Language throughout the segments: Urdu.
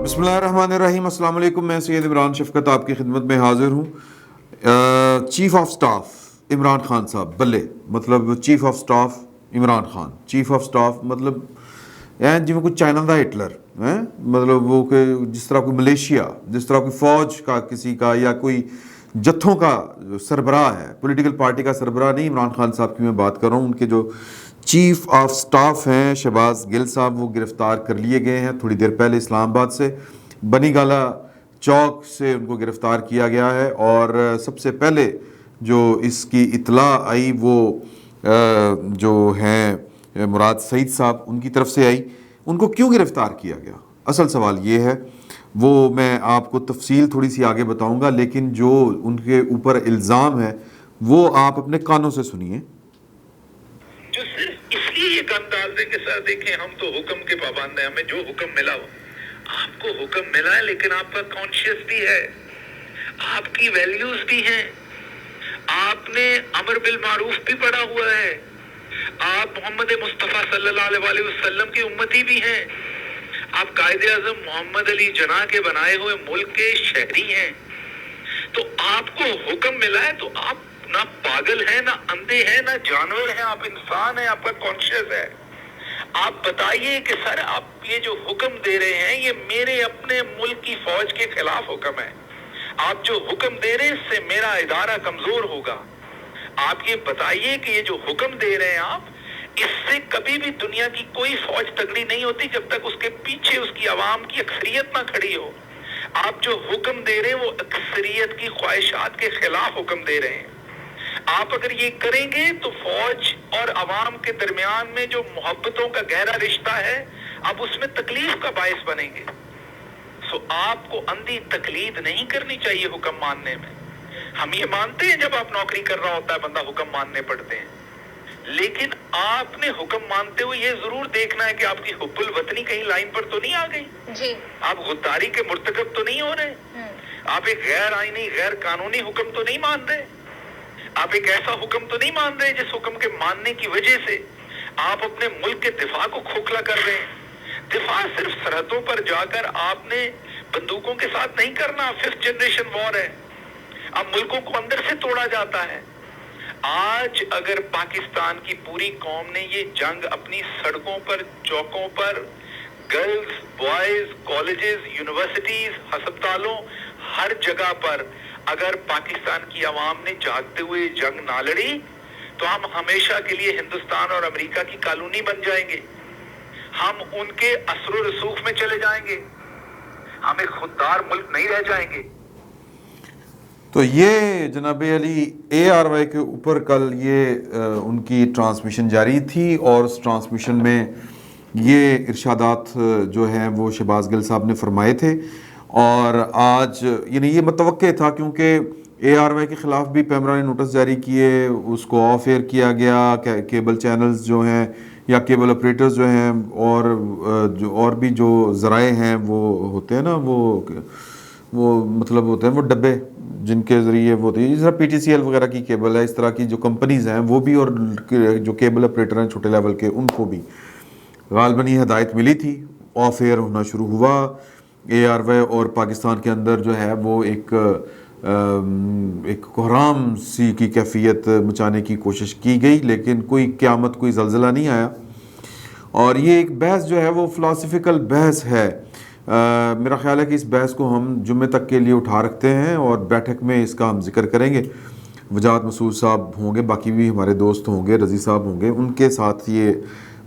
بسم اللہ الرحمن الرحیم. السلام علیکم. میں سید عمران شفقت آپ کی خدمت میں حاضر ہوں. Chief of staff Imran Khan صاحب بلے مطلب chief of staff Imran Khan. Chief of staff مطلب جی میں کوئی چائنا دا ہٹلر مطلب وہ کہ جس طرح کوئی ملیشیا, جس طرح کوئی فوج کا کسی کا یا کوئی جتھوں کا سربراہ ہے, پولیٹیکل پارٹی کا سربراہ نہیں. عمران خان صاحب کی میں بات کر رہا ہوں. ان کے جو چیف آف سٹاف ہیں شہباز گل صاحب, وہ گرفتار کر لیے گئے ہیں تھوڑی دیر پہلے اسلام آباد سے. بنی گالا چوک سے ان کو گرفتار کیا گیا ہے. اور سب سے پہلے جو اس کی اطلاع آئی وہ جو ہیں مراد سعید صاحب ان کی طرف سے آئی. ان کو کیوں گرفتار کیا گیا, اصل سوال یہ ہے. وہ میں آپ کو تفصیل تھوڑی سی آگے بتاؤں گا, لیکن جو ان کے اوپر الزام ہے وہ آپ اپنے کانوں سے سنیے. جو صرف اس لیے یہ گن ڈال دیں کہ سر دیکھیں ہم تو حکم کے پابند ہیں, ہمیں جو حکم ملا ہو. آپ کو حکم ملا ہے لیکن آپ کا کانشیس بھی ہے, آپ کی ویلیوز بھی ہیں, آپ نے امر بالمعروف بھی پڑھا ہوا ہے, آپ محمد مصطفیٰ صلی اللہ علیہ وسلم کی امتی بھی ہیں, آپ قائد اعظم محمد علی جناح کے بنائے ہوئے ملک کے شہری ہیں. تو آپ کو حکم ملا ہے تو آپ نہ پاگل ہیں, نہ اندھے ہیں, نہ جانور ہیں, آپ انسان ہیں, آپ کا کانشیس ہے. آپ بتائیے کہ سر آپ یہ جو حکم دے رہے ہیں یہ میرے اپنے ملک کی فوج کے خلاف حکم ہے. آپ جو حکم دے رہے ہیں اس سے میرا ادارہ کمزور ہوگا. آپ یہ بتائیے کہ یہ جو حکم دے رہے ہیں آپ, اس سے کبھی بھی دنیا کی کوئی فوج تگڑی نہیں ہوتی جب تک اس کے پیچھے اس کی عوام کی اکثریت نہ کھڑی ہو. آپ جو حکم دے رہے ہیں وہ اکثریت کی خواہشات کے خلاف حکم دے رہے ہیں. آپ اگر یہ کریں گے تو فوج اور عوام کے درمیان میں جو محبتوں کا گہرا رشتہ ہے اب اس میں تکلیف کا باعث بنیں گے. سو آپ کو اندھی تقلید نہیں کرنی چاہیے حکم ماننے میں. ہم یہ مانتے ہیں جب آپ نوکری کر رہا ہوتا ہے بندہ حکم ماننے پڑتے ہیں, لیکن آپ نے حکم مانتے ہوئے یہ ضرور دیکھنا ہے کہ آپ کی حب الوطنی کہیں لائن پر تو نہیں آ گئی جی, آپ غداری کے مرتکب تو نہیں ہو رہے, آپ ایک غیر آئینی غیر قانونی حکم تو نہیں مان رہے, آپ ایک ایسا حکم تو نہیں مان رہے جس حکم کے ماننے کی وجہ سے آپ اپنے ملک کے دفاع کو کھوکھلا کر رہے ہیں. دفاع صرف سرحدوں پر جا کر آپ نے بندوقوں کے ساتھ نہیں کرنا, 5th جنریشن وار ہے. اب ملکوں کو اندر سے توڑا جاتا ہے. آج اگر پاکستان کی پوری قوم نے یہ جنگ اپنی سڑکوں پر, چوکوں پر, گرلز, بوائز, کالجز, یونیورسٹیز, ہسپتالوں, ہر جگہ پر اگر پاکستان کی عوام نے جاگتے ہوئے جنگ نہ لڑی تو ہم ہمیشہ کے لیے ہندوستان اور امریکہ کی کالونی بن جائیں گے. ہم ان کے اثر و رسوخ میں چلے جائیں گے, ہم ایک خوددار ملک نہیں رہ جائیں گے. تو یہ جناب علی ARY کے اوپر کل یہ ان کی ٹرانسمیشن جاری تھی, اور اس ٹرانسمیشن میں یہ ارشادات جو ہیں وہ شہباز گل صاحب نے فرمائے تھے. اور آج یعنی یہ متوقع تھا کیونکہ ARY کے خلاف بھی پیمرا نے نوٹس جاری کیے, اس کو آف ایئر کیا گیا. کیبل چینلز جو ہیں یا کیبل آپریٹرز جو ہیں اور بھی جو ذرائع ہیں وہ ہوتے ہیں نا, وہ مطلب ہوتے ہیں وہ ڈبے جن کے ذریعے وہ ہوتی ہے, جس طرح PTCL وغیرہ کی کیبل ہے, اس طرح کی جو کمپنیز ہیں وہ بھی, اور جو کیبل آپریٹر ہیں چھوٹے لیول کے ان کو بھی غالباً یہ ہدایت ملی تھی. آف ایئر ہونا شروع ہوا ARY, اور پاکستان کے اندر جو ہے وہ ایک کوحرام سی کی کیفیت مچانے کی کوشش کی گئی, لیکن کوئی قیامت, کوئی زلزلہ نہیں آیا. اور یہ ایک بحث جو ہے وہ فلاسفیکل بحث ہے. میرا خیال ہے کہ اس بحث کو ہم جمعے تک کے لیے اٹھا رکھتے ہیں, اور بیٹھک میں اس کا ہم ذکر کریں گے. وجاہت مسعود صاحب ہوں گے, باقی بھی ہمارے دوست ہوں گے, رضی صاحب ہوں گے, ان کے ساتھ یہ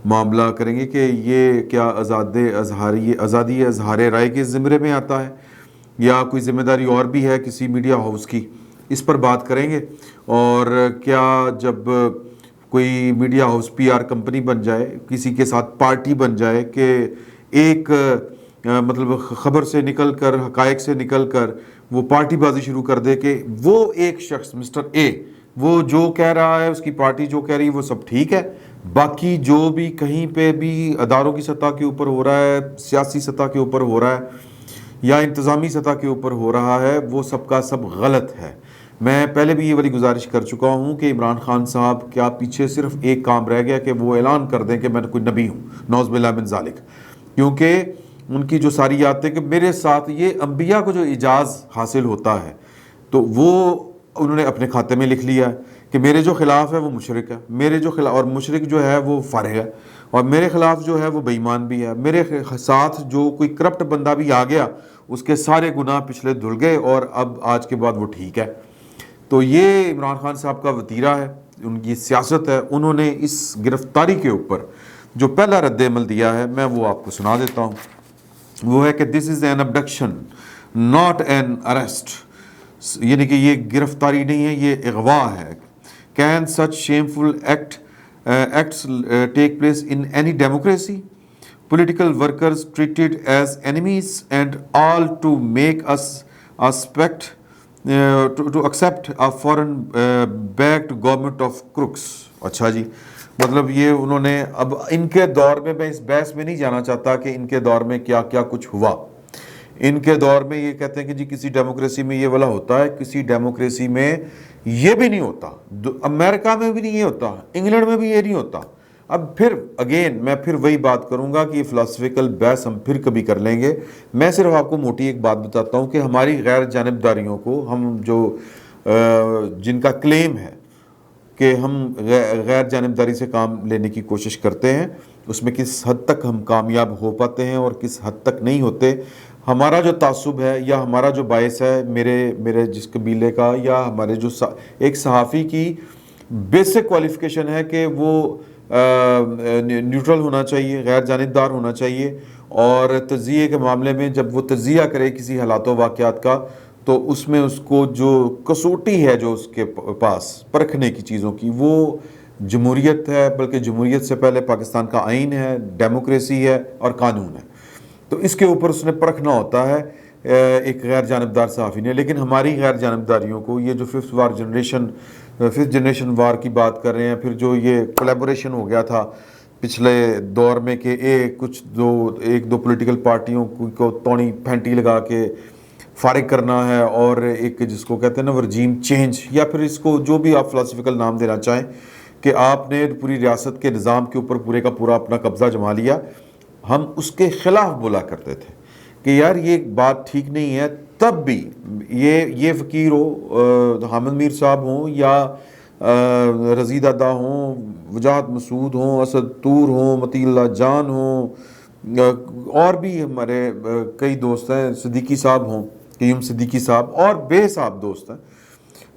معاملہ کریں گے کہ یہ کیا آزادی اظہار رائے کے زمرے میں آتا ہے یا کوئی ذمہ داری اور بھی ہے کسی میڈیا ہاؤس کی, اس پر بات کریں گے. اور کیا جب کوئی میڈیا ہاؤس PR کمپنی بن جائے, کسی کے ساتھ پارٹی بن جائے کہ ایک مطلب خبر سے نکل کر, حقائق سے نکل کر وہ پارٹی بازی شروع کر دے کہ وہ ایک شخص مسٹر A وہ جو کہہ رہا ہے, اس کی پارٹی جو کہہ رہی ہے وہ سب ٹھیک ہے, باقی جو بھی کہیں پہ بھی اداروں کی سطح کے اوپر ہو رہا ہے, سیاسی سطح کے اوپر ہو رہا ہے یا انتظامی سطح کے اوپر ہو رہا ہے, وہ سب کا سب غلط ہے. میں پہلے بھی یہ والی گزارش کر چکا ہوں کہ عمران خان صاحب کیا پیچھے صرف ایک کام رہ گیا کہ وہ اعلان کر دیں کہ میں کوئی نبی ہوں, نعوذ باللہ من ذالک. کیونکہ ان کی جو ساری یادیں کہ میرے ساتھ یہ انبیاء کو جو اعجاز حاصل ہوتا ہے تو وہ انہوں نے اپنے کھاتے میں لکھ لیا ہے کہ میرے جو خلاف ہے وہ مشرک ہے، میرے جو خلاف، اور مشرک جو ہے وہ فارغ ہے، اور میرے خلاف جو ہے وہ بے ایمان بھی ہے، میرے ساتھ جو کوئی کرپٹ بندہ بھی آ گیا اس کے سارے گناہ پچھلے دھل گئے اور اب آج کے بعد وہ ٹھیک ہے۔ تو یہ عمران خان صاحب کا وتیرہ ہے، ان کی سیاست ہے۔ انہوں نے اس گرفتاری کے اوپر جو پہلا رد عمل دیا ہے میں وہ آپ کو سنا دیتا ہوں۔ وہ ہے کہ this is an abduction not an arrest, یعنی کہ یہ گرفتاری نہیں ہے، یہ اغوا ہے۔ Can such shameful acts take place in any democracy? Political workers treated as enemies and all to make us to accept a foreign backed government of crooks۔ اچھا جی، مطلب یہ انہوں نے اب ان کے دور میں اس بحث میں نہیں جانا چاہتا کہ ان کے دور میں کیا کیا کچھ ہوا۔ ان کے دور میں یہ کہتے ہیں کہ جی کسی ڈیموکریسی میں یہ والا ہوتا ہے، کسی ڈیموکریسی میں یہ بھی نہیں ہوتا، امریکہ میں بھی نہیں یہ ہوتا، انگلینڈ میں بھی یہ نہیں ہوتا۔ اب پھر اگین میں پھر وہی بات کروں گا کہ یہ فلسفیکل بحث ہم پھر کبھی کر لیں گے۔ میں صرف آپ کو موٹی ایک بات بتاتا ہوں کہ ہماری غیر جانبداریوں کو ہم جو جن کا کلیم ہے کہ ہم غیر جانبداری سے کام لینے کی کوشش کرتے ہیں، اس میں کس حد تک ہم کامیاب ہو پاتے ہیں اور کس حد تک نہیں ہوتے۔ ہمارا جو تعصب ہے یا ہمارا جو باعث ہے میرے جس قبیلے کا یا ہمارے جو ایک صحافی کی بیسک کوالیفیکیشن ہے کہ وہ نیوٹرل ہونا چاہیے، غیر جانبدار ہونا چاہیے، اور تجزیے کے معاملے میں جب وہ تجزیہ کرے کسی حالات و واقعات کا تو اس میں اس کو جو کسوٹی ہے جو اس کے پاس پرکھنے کی چیزوں کی وہ جمہوریت ہے، بلکہ جمہوریت سے پہلے پاکستان کا آئین ہے، ڈیموکریسی ہے اور قانون ہے۔ تو اس کے اوپر اس نے پرکھنا ہوتا ہے ایک غیر جانبدار صحافی نے۔ لیکن ہماری غیر جانبداریوں کو یہ جو ففتھ جنریشن وار کی بات کر رہے ہیں، پھر جو یہ کولیبوریشن ہو گیا تھا پچھلے دور میں کہ ایک دو پولیٹیکل پارٹیوں کو توڑی پھینٹی لگا کے فارغ کرنا ہے، اور ایک جس کو کہتے ہیں نا رجیم چینج، یا پھر اس کو جو بھی آپ فلسفیکل نام دینا چاہیں، کہ آپ نے پوری ریاست کے نظام کے اوپر پورے کا پورا اپنا قبضہ جما لیا۔ ہم اس کے خلاف بولا کرتے تھے کہ یار یہ بات ٹھیک نہیں ہے۔ تب بھی یہ فقیر ہو، حامد میر صاحب ہوں یا رضی دادا ہوں، وجاہت مسعود ہوں، اسد طور ہوں، متی اللہ جان ہوں، اور بھی ہمارے کئی دوست ہیں، صدیقی صاحب ہوں، قیوم صدیقی صاحب، اور بے صاحب دوست ہیں،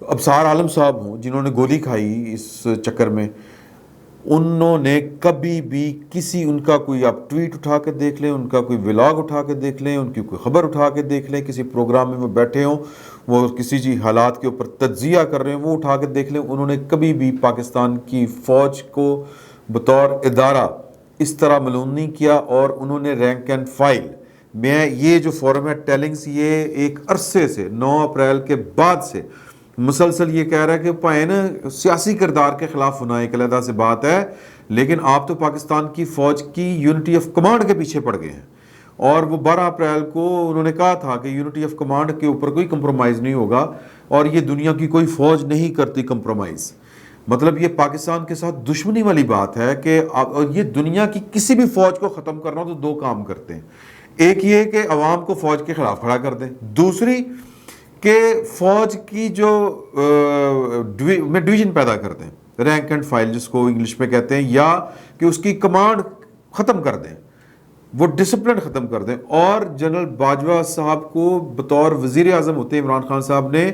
ابصار عالم صاحب ہوں جنہوں نے گولی کھائی اس چکر میں، انہوں نے کبھی بھی ان کا کوئی آپ ٹویٹ اٹھا کے دیکھ لیں، ان کا کوئی ولاگ اٹھا کے دیکھ لیں، ان کی کوئی خبر اٹھا کے دیکھ لیں، کسی پروگرام میں وہ بیٹھے ہوں، وہ کسی حالات کے اوپر تجزیہ کر رہے ہیں، وہ اٹھا کے دیکھ لیں، انہوں نے کبھی بھی پاکستان کی فوج کو بطور ادارہ اس طرح ملعون نہیں کیا۔ اور انہوں نے رینک اینڈ فائل میں یہ جو فورم ہے ٹیلنگز، یہ ایک عرصے سے 9 اپریل کے بعد سے مسلسل یہ کہہ رہا ہے کہ پائے نا سیاسی کردار کے خلاف ہونا ایک علیحدہ سے بات ہے، لیکن آپ تو پاکستان کی فوج کی یونٹی آف کمانڈ کے پیچھے پڑ گئے ہیں۔ اور وہ 12 اپریل کو انہوں نے کہا تھا کہ یونٹی آف کمانڈ کے اوپر کوئی کمپرومائز نہیں ہوگا، اور یہ دنیا کی کوئی فوج نہیں کرتی کمپرومائز۔ مطلب یہ پاکستان کے ساتھ دشمنی والی بات ہے کہ یہ دنیا کی کسی بھی فوج کو ختم کرنا ہو تو 2 کام کرتے ہیں، ایک یہ کہ عوام کو فوج کے خلاف کھڑا کر دیں، دوسری کہ فوج کی جو میں ڈویژن پیدا کر دیں، رینک اینڈ فائل جس کو انگلش میں کہتے ہیں، یا کہ اس کی کمانڈ ختم کر دیں، وہ ڈسپلن ختم کر دیں۔ اور جنرل باجوہ صاحب کو بطور وزیر اعظم ہوتے عمران خان صاحب نے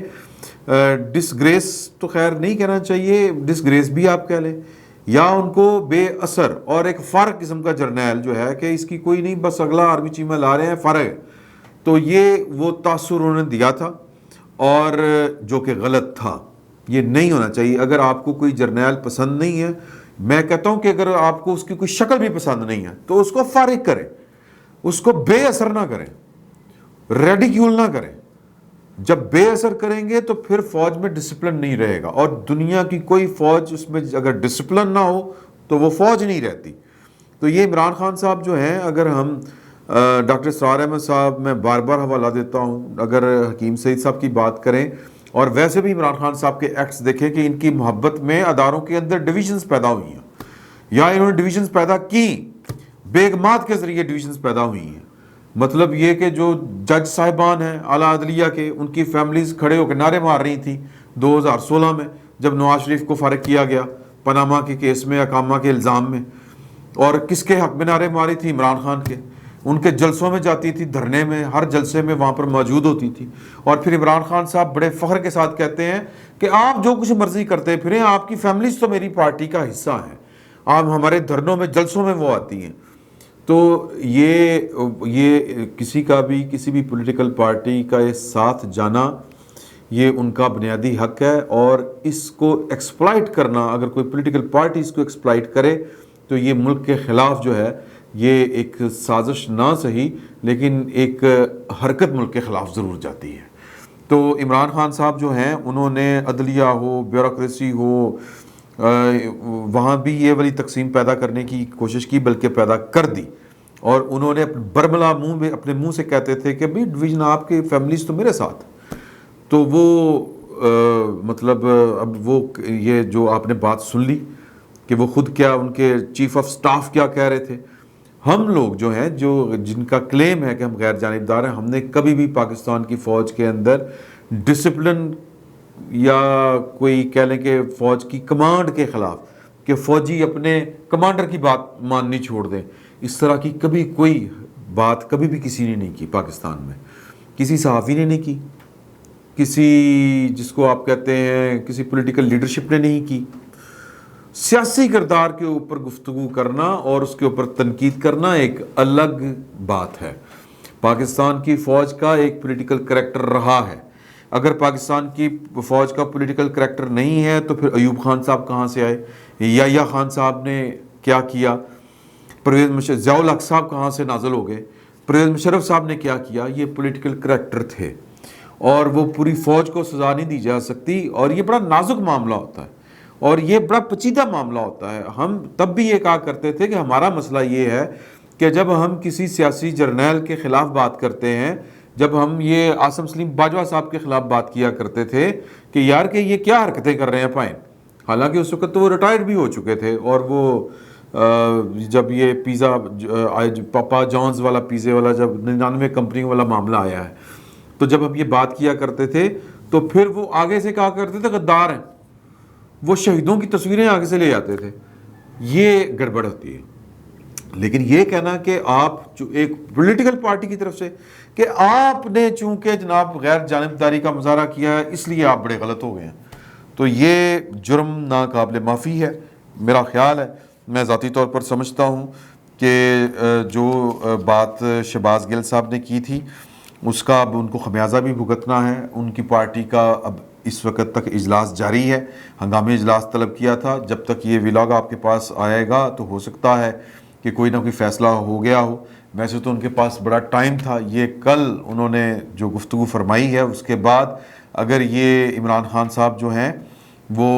ڈسگریس تو خیر نہیں کہنا چاہیے، ڈسگریس بھی آپ کہہ لیں، یا ان کو بے اثر اور ایک فارغ قسم کا جرنیل جو ہے کہ اس کی کوئی نہیں، بس اگلا آرمی چیف میں لا رہے ہیں فارغ، تو یہ وہ تاثر انہوں نے دیا تھا، اور جو کہ غلط تھا، یہ نہیں ہونا چاہیے۔ اگر آپ کو کوئی جرنیل پسند نہیں ہے، میں کہتا ہوں کہ اگر آپ کو اس کی کوئی شکل بھی پسند نہیں ہے تو اس کو فارغ کریں، اس کو بے اثر نہ کریں، ریڈیکیول نہ کریں۔ جب بے اثر کریں گے تو پھر فوج میں ڈسپلن نہیں رہے گا، اور دنیا کی کوئی فوج اس میں اگر ڈسپلن نہ ہو تو وہ فوج نہیں رہتی۔ تو یہ عمران خان صاحب جو ہیں، اگر ہم ڈاکٹر اسرار احمد صاحب میں بار بار حوالہ دیتا ہوں، اگر حکیم سعید صاحب کی بات کریں، اور ویسے بھی عمران خان صاحب کے ایکٹس دیکھیں کہ ان کی محبت میں اداروں کے اندر ڈویژنز پیدا ہوئی ہیں، یا انہوں نے ڈویژنز پیدا کی، بیگمات کے ذریعے ڈویژنز پیدا ہوئی ہیں، مطلب یہ کہ جو جج صاحبان ہیں اعلیٰ عدلیہ کے، ان کی فیملیز کھڑے ہو کے نعرے مار رہی تھیں 2016 میں جب نواز شریف کو فارغ کیا گیا پاناما کے کیس میں، اقامہ کے الزام میں، اور کس کے حق میں نعرے ماری تھی؟ عمران خان کے. ان کے جلسوں میں جاتی تھی، دھرنے میں، ہر جلسے میں وہاں پر موجود ہوتی تھی. اور پھر عمران خان صاحب بڑے فخر کے ساتھ کہتے ہیں کہ آپ جو کچھ مرضی کرتے پھریں، آپ کی فیملیز تو میری پارٹی کا حصہ ہیں، آپ ہمارے دھرنوں میں، جلسوں میں وہ آتی ہیں. تو یہ کسی کا بھی، کسی بھی پولیٹیکل پارٹی کا یہ ساتھ جانا، یہ ان کا بنیادی حق ہے. اور اس کو ایکسپلائٹ کرنا، اگر کوئی پولیٹیکل پارٹی اس کو ایکسپلائٹ کرے تو یہ ملک کے خلاف جو ہے، یہ ایک سازش نہ صحیح لیکن ایک حرکت ملک کے خلاف ضرور جاتی ہے. تو عمران خان صاحب جو ہیں، انہوں نے عدلیہ ہو، بیوروکریسی ہو، وہاں بھی یہ والی تقسیم پیدا کرنے کی کوشش کی، بلکہ پیدا کر دی. اور انہوں نے برملا منہ میں اپنے منہ سے کہتے تھے کہ بھائی ڈویژن آپ کے فیملیز تو میرے ساتھ. تو وہ مطلب اب وہ یہ جو آپ نے بات سن لی کہ وہ خود کیا، ان کے چیف آف سٹاف کیا کہہ رہے تھے. ہم لوگ جو ہیں، جن کا کلیم ہے کہ ہم غیر جانبدار ہیں، ہم نے کبھی بھی پاکستان کی فوج کے اندر ڈسپلن یا کوئی کہہ لیں کہ فوج کی کمانڈ کے خلاف، کہ فوجی اپنے کمانڈر کی بات ماننی چھوڑ دیں، اس طرح کی کبھی کوئی بات کبھی بھی کسی نے نہیں کی پاکستان میں. کسی صحافی نے نہیں کی، کسی جس کو آپ کہتے ہیں کسی پولیٹیکل لیڈرشپ نے نہیں کی. سیاسی کردار کے اوپر گفتگو کرنا اور اس کے اوپر تنقید کرنا ایک الگ بات ہے. پاکستان کی فوج کا ایک پولیٹیکل کریکٹر رہا ہے. اگر پاکستان کی فوج کا پولیٹیکل کریکٹر نہیں ہے تو پھر ایوب خان صاحب کہاں سے آئے؟ یحییٰ خان صاحب نے کیا کیا؟ ضیاء الحق صاحب کہاں سے نازل ہو گئے؟ پرویز مشرف صاحب نے کیا کیا؟ یہ پولیٹیکل کریکٹر تھے اور وہ پوری فوج کو سزا نہیں دی جا سکتی. اور یہ بڑا نازک معاملہ ہوتا ہے اور یہ بڑا پیچیدہ معاملہ ہوتا ہے. ہم تب بھی یہ کہا کرتے تھے کہ ہمارا مسئلہ یہ ہے کہ جب ہم کسی سیاسی جرنیل کے خلاف بات کرتے ہیں، جب ہم یہ عاصم سلیم باجوہ صاحب کے خلاف بات کیا کرتے تھے کہ یار کہ یہ کیا حرکتیں کر رہے ہیں پائن، حالانکہ اس وقت تو وہ ریٹائرڈ بھی ہو چکے تھے. اور وہ جب یہ پیزا پاپا جانز والا، پیزے والا، جب 99 کمپنی والا معاملہ آیا ہے، تو جب ہم یہ بات کیا کرتے تھے تو پھر وہ آگے سے کہا کرتے تھے غدار ہیں، وہ شہیدوں کی تصویریں آگے سے لے جاتے تھے. یہ گڑبڑ ہوتی ہے. لیکن یہ کہنا کہ آپ جو ایک پولیٹیکل پارٹی کی طرف سے کہ آپ نے چونکہ جناب غیر جانبداری کا مظاہرہ کیا ہے اس لیے آپ بڑے غلط ہو گئے ہیں، تو یہ جرم ناقابل معافی ہے. میرا خیال ہے، میں ذاتی طور پر سمجھتا ہوں کہ جو بات شہباز گل صاحب نے کی تھی اس کا اب ان کو خمیازہ بھی بھگتنا ہے. ان کی پارٹی کا اب اس وقت تک اجلاس جاری ہے، ہنگامی اجلاس طلب کیا تھا. جب تک یہ ولاگ آپ کے پاس آئے گا تو ہو سکتا ہے کہ کوئی نہ کوئی فیصلہ ہو گیا ہو. ویسے تو ان کے پاس بڑا ٹائم تھا. یہ کل انہوں نے جو گفتگو فرمائی ہے اس کے بعد اگر یہ عمران خان صاحب جو ہیں وہ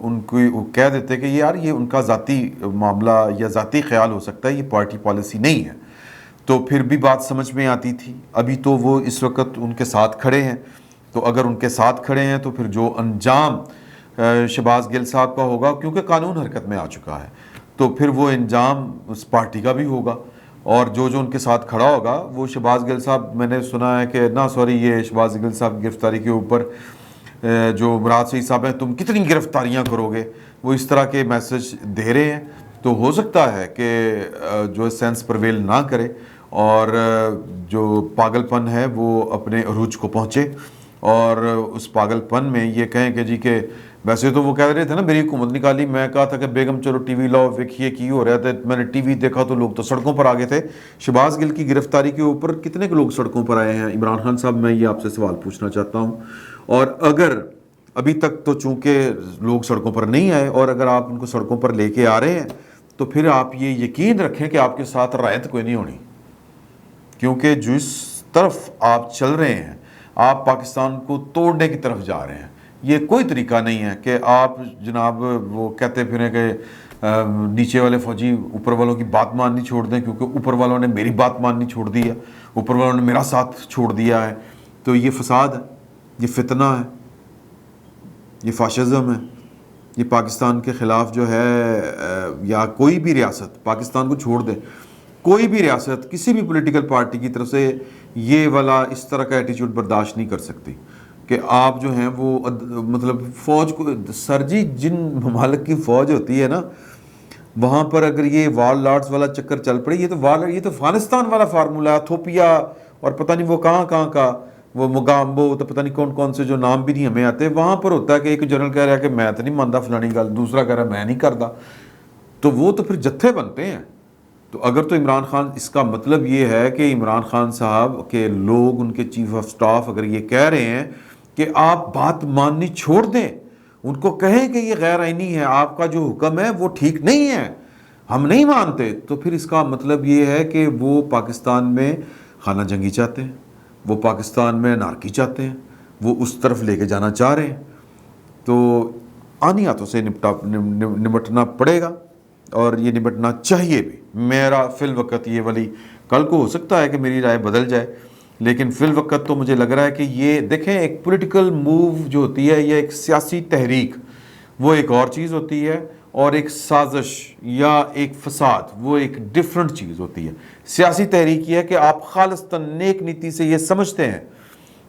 ان کو کہہ دیتے کہ یار یہ ان کا ذاتی معاملہ یا ذاتی خیال ہو سکتا ہے، یہ پارٹی پالیسی نہیں ہے، تو پھر بھی بات سمجھ میں آتی تھی. ابھی تو وہ اس وقت ان کے ساتھ کھڑے ہیں، تو اگر ان کے ساتھ کھڑے ہیں تو پھر جو انجام شہباز گل صاحب کا ہوگا، کیونکہ قانون حرکت میں آ چکا ہے، تو پھر وہ انجام اس پارٹی کا بھی ہوگا. اور جو ان کے ساتھ کھڑا ہوگا وہ شہباز گل صاحب، میں نے سنا ہے کہ یہ شہباز گل صاحب کی گرفتاری کے اوپر جو مراد سعید صاحب ہیں، تم کتنی گرفتاریاں کرو گے، وہ اس طرح کے میسج دے رہے ہیں. تو ہو سکتا ہے کہ جو سینس پرویل نہ کرے اور جو پاگل پن ہے وہ اپنے عروج کو پہنچے، اور اس پاگل پن میں یہ کہیں کہ جی کہ ویسے تو وہ کہہ رہے تھے نا میری حکومت نکالی، میں کہا تھا کہ بیگم چلو ٹی وی لاؤ دیکھیے کی ہو رہا تھا، میں نے ٹی وی دیکھا تو لوگ تو سڑکوں پر آ گئے تھے. شہباز گل کی گرفتاری کے اوپر کتنے کے لوگ سڑکوں پر آئے ہیں؟ عمران خان صاحب میں یہ آپ سے سوال پوچھنا چاہتا ہوں. اور اگر ابھی تک تو چونکہ لوگ سڑکوں پر نہیں آئے، اور اگر آپ ان کو سڑکوں پر لے کے آ رہے ہیں تو پھر آپ یہ یقین رکھیں کہ آپ کے ساتھ رعایت کوئی نہیں ہونی، کیونکہ جس طرف آپ چل رہے ہیں آپ پاکستان کو توڑنے کی طرف جا رہے ہیں. یہ کوئی طریقہ نہیں ہے کہ آپ جناب وہ کہتے پھریں کہ نیچے والے فوجی اوپر والوں کی بات ماننی چھوڑ دیں کیونکہ اوپر والوں نے میری بات ماننی چھوڑ دی ہے، اوپر والوں نے میرا ساتھ چھوڑ دیا ہے. تو یہ فساد ہے، یہ فتنہ ہے، یہ فاشزم ہے. یہ پاکستان کے خلاف جو ہے، یا کوئی بھی ریاست پاکستان کو چھوڑ دے کوئی بھی ریاست کسی بھی پولیٹیکل پارٹی کی طرف سے یہ والا اس طرح کا ایٹیچیوڈ برداشت نہیں کر سکتی کہ آپ جو ہیں وہ مطلب فوج کو، سر جی جن ممالک کی فوج ہوتی ہے نا وہاں پر اگر یہ وار لارڈز والا چکر چل پڑے، یہ تو افغانستان والا فارمولا، تھوپیا اور پتہ نہیں وہ کہاں کہاں کا، وہ مگامبو، تو پتہ نہیں کون کون سے جو نام بھی نہیں ہمیں آتے، وہاں پر ہوتا ہے کہ ایک جنرل کہہ رہا ہے کہ میں تو نہیں مانتا فلانی گل، دوسرا کہہ رہا ہے میں نہیں کرتا، تو وہ تو پھر جتھے بنتے ہیں۔ تو اگر تو عمران خان، اس کا مطلب یہ ہے کہ عمران خان صاحب کے لوگ، ان کے چیف آف سٹاف اگر یہ کہہ رہے ہیں کہ آپ بات ماننی چھوڑ دیں، ان کو کہیں کہ یہ غیر آئینی ہے، آپ کا جو حکم ہے وہ ٹھیک نہیں ہے، ہم نہیں مانتے، تو پھر اس کا مطلب یہ ہے کہ وہ پاکستان میں خانہ جنگی چاہتے ہیں، وہ پاکستان میں انارکی چاہتے ہیں، وہ اس طرف لے کے جانا چاہ رہے ہیں۔ تو آنی ہاتھوں سے نمٹنا پڑے گا، اور یہ نمٹنا چاہیے بھی۔ میرا فی الوقت یہ والی، کل کو ہو سکتا ہے کہ میری رائے بدل جائے، لیکن فی الوقت تو مجھے لگ رہا ہے کہ یہ دیکھیں، ایک پولیٹیکل موو جو ہوتی ہے یا ایک سیاسی تحریک وہ ایک اور چیز ہوتی ہے، اور ایک سازش یا ایک فساد وہ ایک ڈیفرنٹ چیز ہوتی ہے۔ سیاسی تحریک یہ ہے کہ آپ خالصتاً نیک نیتی سے یہ سمجھتے ہیں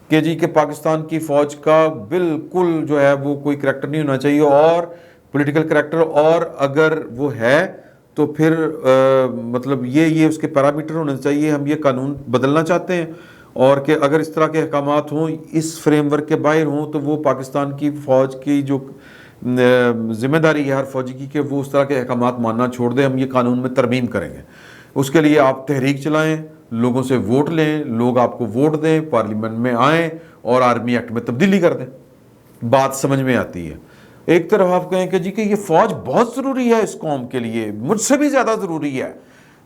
کہ جی کہ پاکستان کی فوج کا بالکل جو ہے وہ کوئی کریکٹر نہیں ہونا چاہیے، اور پولیٹیکل کریکٹر، اور اگر وہ ہے تو پھر مطلب یہ اس کے پیرامیٹر ہونے چاہیے، ہم یہ قانون بدلنا چاہتے ہیں، اور کہ اگر اس طرح کے احکامات ہوں، اس فریم ورک کے باہر ہوں، تو وہ پاکستان کی فوج کی جو ذمہ داری ہے ہر فوجی کی کہ وہ اس طرح کے احکامات ماننا چھوڑ دیں، ہم یہ قانون میں ترمیم کریں گے۔ اس کے لیے آپ تحریک چلائیں، لوگوں سے ووٹ لیں، لوگ آپ کو ووٹ دیں، پارلیمنٹ میں آئیں اور آرمی ایکٹ میں تبدیلی کر دیں، بات سمجھ میں آتی ہے۔ ایک طرف آپ کہیں کہ جی کہ یہ فوج بہت ضروری ہے اس قوم کے لیے، مجھ سے بھی زیادہ ضروری ہے،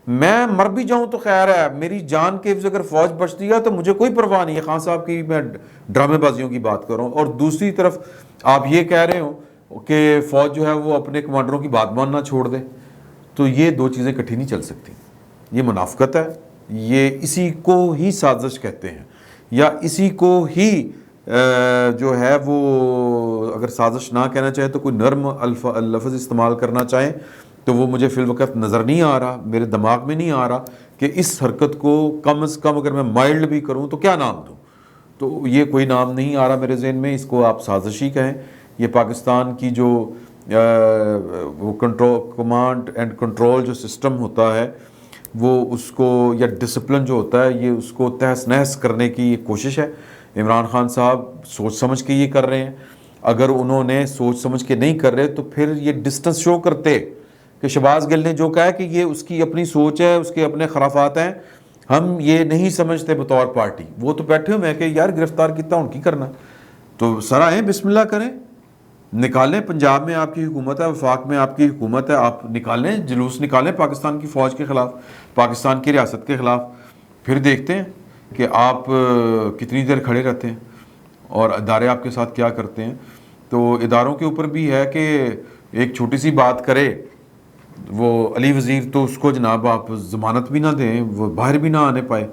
میں مر بھی جاؤں تو خیر ہے، میری جان کے اگر فوج بچتی ہے تو مجھے کوئی پرواہ نہیں ہے، خان صاحب کی میں ڈرامے بازیوں کی بات کر رہا ہوں، اور دوسری طرف آپ یہ کہہ رہے ہوں کہ فوج جو ہے وہ اپنے کمانڈروں کی بات ماننا چھوڑ دے، تو یہ دو چیزیں اکٹھی نہیں چل سکتی، یہ منافقت ہے، یہ اسی کو ہی سازش کہتے ہیں، یا اسی کو ہی جو ہے وہ اگر سازش نہ کہنا چاہے تو کوئی نرم لفظ استعمال کرنا چاہیں تو وہ مجھے فی الوقت نظر نہیں آ رہا، میرے دماغ میں نہیں آ رہا کہ اس حرکت کو کم از کم اگر میں مائلڈ بھی کروں تو کیا نام دوں، تو یہ کوئی نام نہیں آ رہا میرے ذہن میں، اس کو آپ سازش ہی کہیں۔ یہ پاکستان کی جو وہ کمانڈ اینڈ کنٹرول جو سسٹم ہوتا ہے وہ اس کو، یا ڈسپلن جو ہوتا ہے، یہ اس کو تہس نہس کرنے کی یہ کوشش ہے۔ عمران خان صاحب سوچ سمجھ کے یہ کر رہے ہیں، اگر انہوں نے سوچ سمجھ کے نہیں کر رہے تو پھر یہ ڈسٹنس شو کرتے کہ شہباز گل نے جو کہا کہ یہ اس کی اپنی سوچ ہے، اس کے اپنے خرافات ہیں، ہم یہ نہیں سمجھتے بطور پارٹی، وہ تو بیٹھے ہوئے ہیں کہ یار گرفتار کیتا ان کی کرنا، تو سر آئیں بسم اللہ کریں، نکالیں، پنجاب میں آپ کی حکومت ہے، وفاق میں آپ کی حکومت ہے، آپ نکالیں، جلوس نکالیں پاکستان کی فوج کے خلاف، پاکستان کی ریاست کے خلاف، پھر دیکھتے ہیں کہ آپ کتنی دیر کھڑے رہتے ہیں اور ادارے آپ کے ساتھ کیا کرتے ہیں۔ تو اداروں کے اوپر بھی ہے کہ ایک چھوٹی سی بات کرے وہ علی وزیر تو اس کو جناب آپ ضمانت بھی نہ دیں، وہ باہر بھی نہ آنے پائے،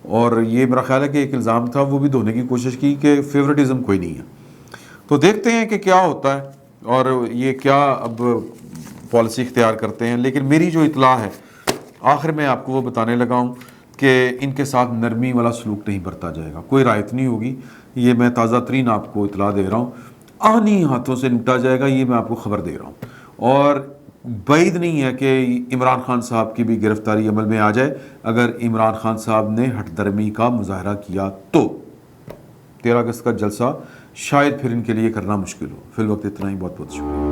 اور یہ میرا خیال ہے کہ ایک الزام تھا وہ بھی دھونے کی کوشش کی کہ فیورٹزم کوئی نہیں ہے۔ تو دیکھتے ہیں کہ کیا ہوتا ہے اور یہ کیا اب پالیسی اختیار کرتے ہیں، لیکن میری جو اطلاع ہے آخر میں آپ کو وہ بتانے لگا ہوں کہ ان کے ساتھ نرمی والا سلوک نہیں برتا جائے گا، کوئی رعایت نہیں ہوگی، یہ میں تازہ ترین آپ کو اطلاع دے رہا ہوں، آنی ہاتھوں سے نپٹا جائے گا، یہ میں آپ کو خبر دے رہا ہوں، اور بعید نہیں ہے کہ عمران خان صاحب کی بھی گرفتاری عمل میں آ جائے اگر عمران خان صاحب نے ہٹ درمی کا مظاہرہ کیا تو 13 اگست کا جلسہ شاید پھر ان کے لیے کرنا مشکل ہو۔ فی الوقت اتنا ہی، بہت بہت شکریہ۔